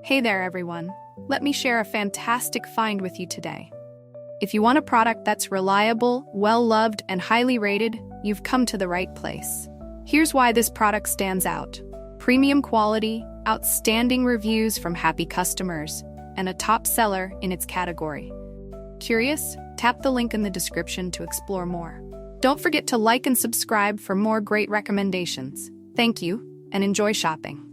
Hey there, everyone. Let me share a fantastic find with you today. If you want a product that's reliable, well-loved, and highly rated, you've come to the right place. Here's why this product stands out. Premium quality, outstanding reviews from happy customers, and a top seller in its category. Curious? Tap the link in the description to explore more. Don't forget to like and subscribe for more great recommendations. Thank you, and enjoy shopping.